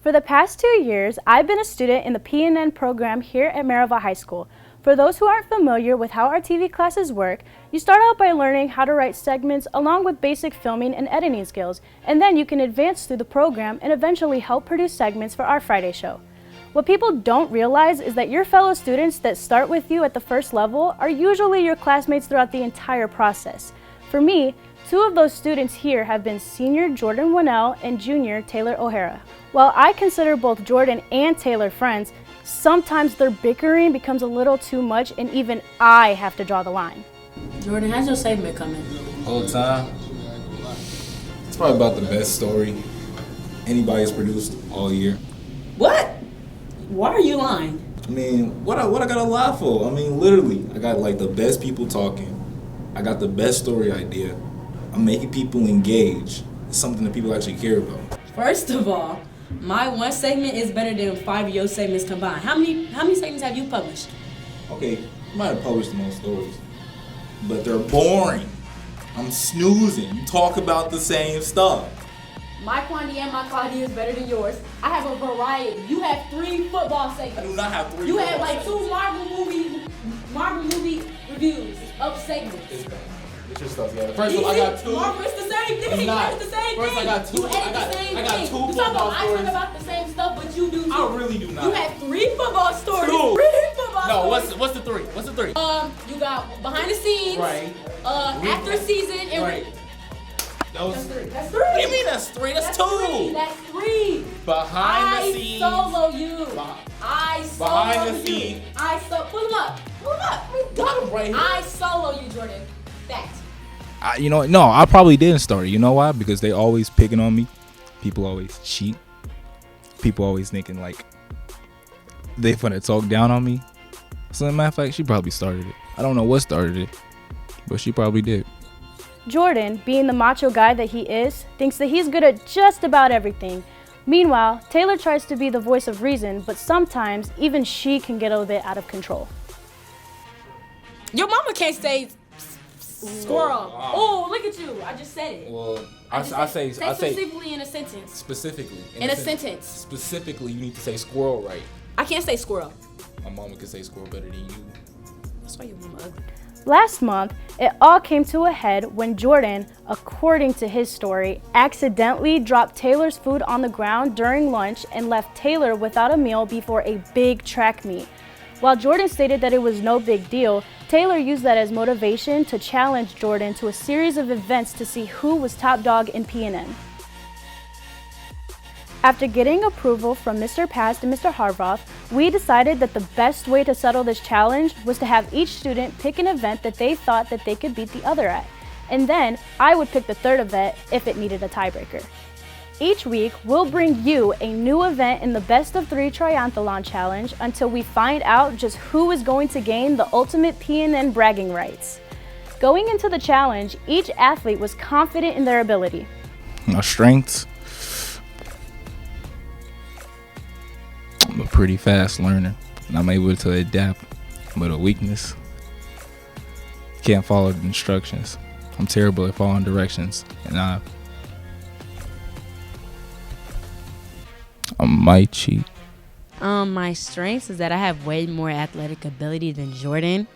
For the past 2 years, I've been a student in the PNN program here at Maryville High School. For those who aren't familiar with how our TV classes work, you start out by learning how to write segments along with basic filming and editing skills, and then you can advance through the program and eventually help produce segments for our Friday show. What people don't realize is that your fellow students that start with you at the first level are usually your classmates throughout the entire process. For me, 2 of those students here have been senior Jordan Warnell and junior Taylor O'Hara. While I consider both Jordan and Taylor friends, sometimes their bickering becomes a little too much and even I have to draw the line. Jordan, how's your segment coming? Whole time, it's probably about the best story anybody's produced all year. What? Why are you lying? I mean, what I gotta lie for? I mean, literally, I got like the best people talking. I got the best story idea. I'm making people engage. It's something that people actually care about. First of all, my one segment is better than 5 of your segments combined. How many segments have you published? Okay, you might have published the most stories, but they're boring. I'm snoozing. You talk about the same stuff. My quantity and my quality is better than yours. I have a variety. You have 3 football segments. I do not have 3. You had like 2 Marvel movie reviews of segments. Get your stuff together. First of all, I got 2. Marvel, it's the same thing. It's not. It's the same First, thing. I got 2. You edit the same thing. I got 2 You football I stories. talk about the same stuff, but you do too. I really do not. You have 3 football stories. 2. 3 football stories. No, what's the 3? What's the 3? You got behind the scenes. Right. After season and Right. That's 3. That's 3. What do you mean that's 3? That's 2. 3. That's 3. Behind the scenes. I solo you. I solo Behind the you. scenes. Pull him up. Pull him up. Got him right here. I solo you, Jordan. Fact. No, I probably didn't start it. You know why? Because they always picking on me. People always cheat. People always thinking like they finna talk down on me. So, as a matter of fact, she probably started it. I don't know what started it, but she probably did. Jordan, being the macho guy that he is, thinks that he's good at just about everything. Meanwhile, Taylor tries to be the voice of reason, but sometimes even she can get a bit out of control. Your mama can't say squirrel. Oh, look at you. I just said it. Well, I say specifically in a sentence. Specifically. In a sentence. Specifically, you need to say squirrel right. I can't say squirrel. My mama can say squirrel better than you. That's why your mama ugly. Last month, it all came to a head when Jordan, according to his story, accidentally dropped Taylor's food on the ground during lunch and left Taylor without a meal before a big track meet. While Jordan stated that it was no big deal, Taylor used that as motivation to challenge Jordan to a series of events to see who was top dog in PNN. After getting approval from Mr. Past and Mr. Harvoth, we decided that the best way to settle this challenge was to have each student pick an event that they thought that they could beat the other at. And then I would pick the third event if it needed a tiebreaker. Each week, we'll bring you a new event in the Best of 3 Triathlon Challenge until we find out just who is going to gain the ultimate PNN bragging rights. Going into the challenge, each athlete was confident in their ability. My strengths. I'm a pretty fast learner, and I'm able to adapt. But a weakness, can't follow the instructions. I'm terrible at following directions, and I might cheat. My strengths is that I have way more athletic ability than Jordan,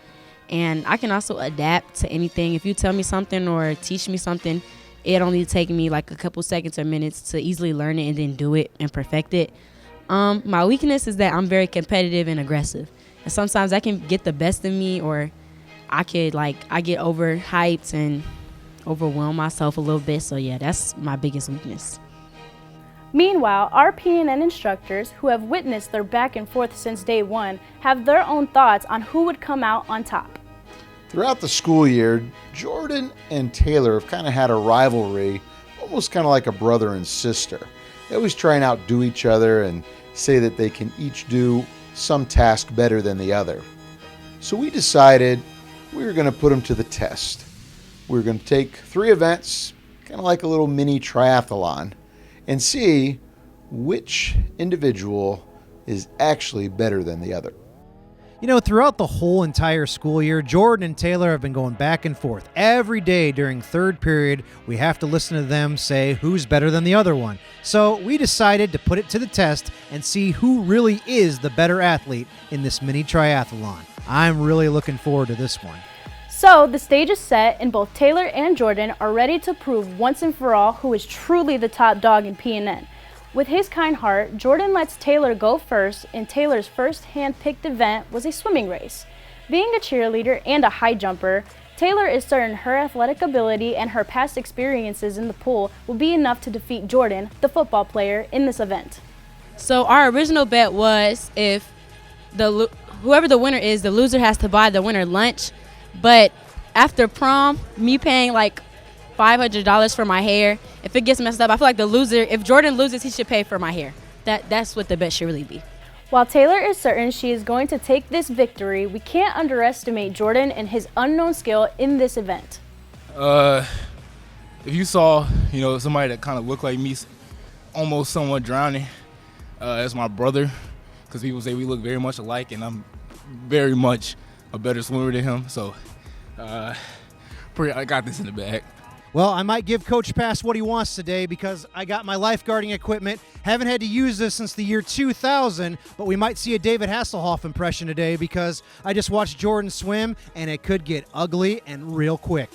and I can also adapt to anything. If you tell me something or teach me something, it only take me like a couple seconds or minutes to easily learn it and then do it and perfect it. My weakness is that I'm very competitive and aggressive, and sometimes that can get the best of me, or I get overhyped and overwhelm myself a little bit. So yeah, that's my biggest weakness. Meanwhile, our PNN instructors, who have witnessed their back and forth since day one, have their own thoughts on who would come out on top. Throughout the school year, Jordan and Taylor have kind of had a rivalry, almost kind of like a brother and sister. They always try and outdo each other and say that they can each do some task better than the other. So we decided we were going to put them to the test. We were going to take 3 events, kind of like a little mini triathlon, and see which individual is actually better than the other. You know, throughout the whole entire school year, Jordan and Taylor have been going back and forth. Every day during third period, we have to listen to them say who's better than the other one. So we decided to put it to the test and see who really is the better athlete in this mini triathlon. I'm really looking forward to this one. So the stage is set and both Taylor and Jordan are ready to prove once and for all who is truly the top dog in PNN. With his kind heart, Jordan lets Taylor go first, and Taylor's first hand-picked event was a swimming race. Being a cheerleader and a high jumper, Taylor is certain her athletic ability and her past experiences in the pool will be enough to defeat Jordan, the football player, in this event. So our original bet was if whoever the winner is, the loser has to buy the winner lunch. But after prom, me paying like $500 for my hair, if it gets messed up, I feel like the loser, if Jordan loses, he should pay for my hair. That's what the bet should really be. While Taylor is certain she is going to take this victory, we can't underestimate Jordan and his unknown skill in this event. If you saw, somebody that kind of looked like me, almost somewhat drowning, that's my brother, because people say we look very much alike, and I'm very much a better swimmer than him. So, I got this in the bag. Well, I might give Coach Pass what he wants today because I got my lifeguarding equipment. Haven't had to use this since the year 2000, but we might see a David Hasselhoff impression today because I just watched Jordan swim, and it could get ugly and real quick.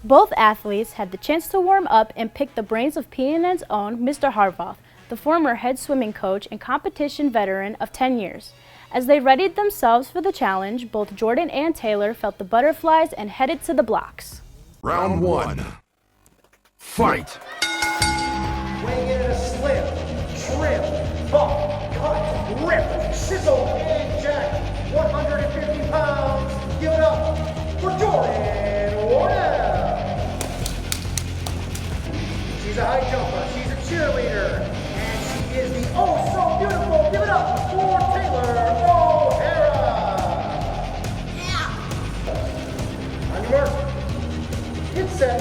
Both athletes had the chance to warm up and pick the brains of PNN's own Mr. Harvoff, the former head swimming coach and competition veteran of 10 years. As they readied themselves for the challenge, both Jordan and Taylor felt the butterflies and headed to the blocks. Round 1. Fight! Weighing in at a slim, trim, bump, cut, rip, sizzle, and jack. 150 pounds. Give it up for Jordan Warnell. She's a high jumper. She's a cheerleader. And she is the oh so beautiful. Give it up for Taylor O'Hara. Yeah. On your mark. Get set.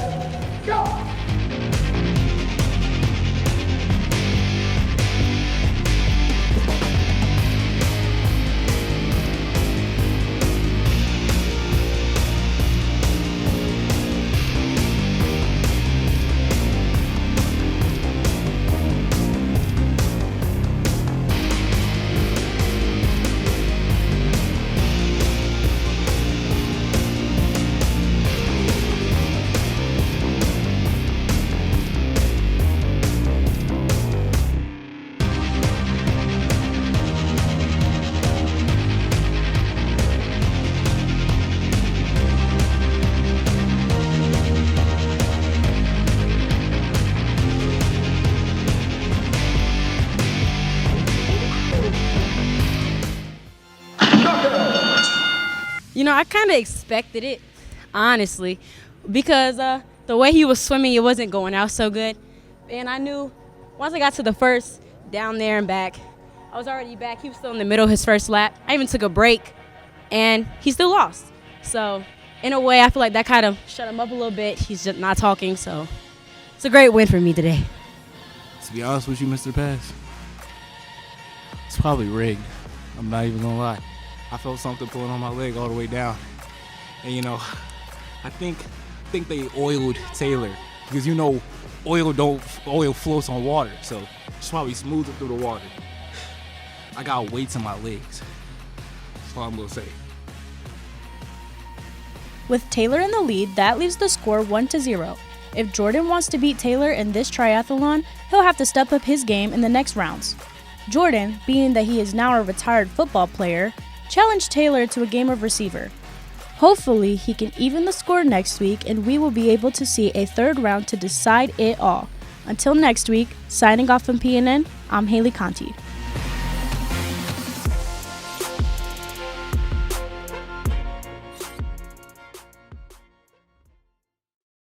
Go. I kind of expected it, honestly, because the way he was swimming, it wasn't going out so good. And I knew once I got to the first, down there and back, I was already back. He was still in the middle of his first lap. I even took a break, and he still lost. So, in a way, I feel like that kind of shut him up a little bit. He's just not talking, so it's a great win for me today. To be honest with you, Mr. Pass, it's probably rigged. I'm not even going to lie. I felt something pulling on my leg all the way down. And, I think they oiled Taylor because, oil floats on water. So it's probably smoother through the water. I got weights in my legs. That's all I'm going to say. With Taylor in the lead, that leaves the score 1-0. If Jordan wants to beat Taylor in this triathlon, he'll have to step up his game in the next rounds. Jordan, being that he is now a retired football player, challenged Taylor to a game of receiver. Hopefully, he can even the score next week and we will be able to see a third round to decide it all. Until next week, signing off from PNN, I'm Haley Conti.